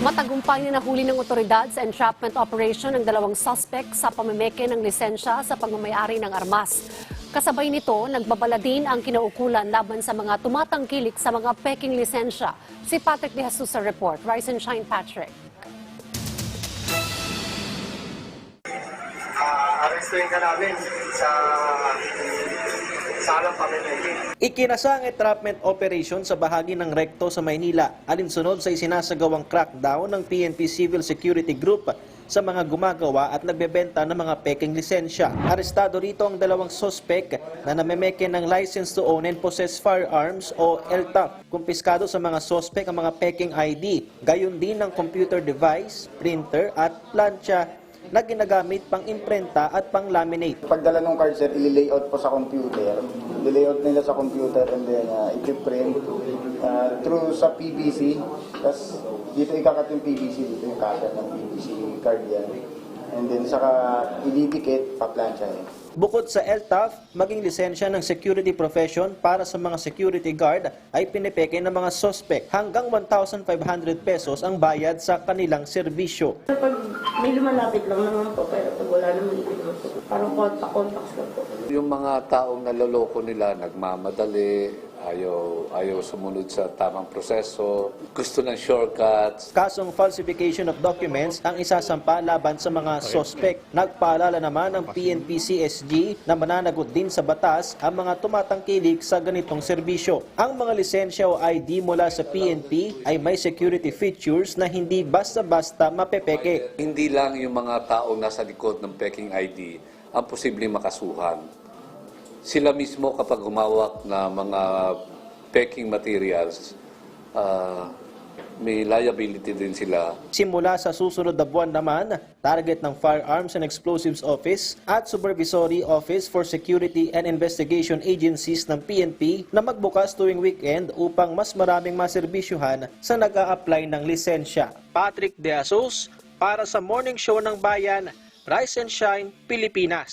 Matagumpay na nahuli ng otoridad sa entrapment operation ng dalawang suspect sa pamimeke ng lisensya sa pagmamayari ng armas. Kasabay nito, nagbabala din ang kinaukulan laban sa mga tumatangkilik sa mga peking lisensya. Si Patrick De Jesus sa report. Rise and shine, Patrick. Arrestuin ka namin sa salang pamimeke. Ikinasa ang entrapment operation sa bahagi ng Recto sa Maynila, alinsunod sa isinasagawang crackdown ng PNP Civil Security Group sa mga gumagawa at nagbebenta ng mga peking lisensya. Arestado rito ang dalawang sospek na namemeke ng License to Own and Possess Firearms o LTOF. Kumpiskado sa mga sospek ang mga peking ID, gayon din ng computer device, printer at plancha na ginagamit pang imprenta at pang laminate. Pagdala ng card, sir, i-layout po sa computer. I-layout nila sa computer and then i-print through sa PVC. Tapos dito ikakat yung PVC, dito yung cutter ng PVC card yan. And then saka ididikit, pa-plancha yan. Bukod sa LTOF, maging lisensya ng security profession para sa mga security guard ay pinipeke ng mga sospek. Hanggang 1,500 pesos ang bayad sa kanilang serbisyo. Pag may lumalapit lang naman po, pero pag wala naman ito naman po, parang contacts lang po. Yung mga taong naloloko nila, nagmamadali, ayaw sumunod sa tamang proseso, gusto ng shortcuts. Kasong falsification of documents ang isasampa laban sa mga sospek. Nagpaalala naman ng PNP-CSG na mananagot din sa batas ang mga tumatangkilik sa ganitong serbisyo. Ang mga lisensya o ID mula sa PNP ay may security features na hindi basta-basta mapepeke. Hindi lang yung mga taong nasa likod ng peking ID ang posibleng makasuhan. Sila mismo kapag humawak na mga peking materials, may liability din sila. Simula sa susunod na buwan naman, target ng Firearms and Explosives Office at Supervisory Office for Security and Investigation Agencies ng PNP na magbukas tuwing weekend upang mas maraming maserbisyuhan sa nag-a-apply ng lisensya. Patrick De Jesus para sa Morning Show ng Bayan, Rise and Shine, Pilipinas.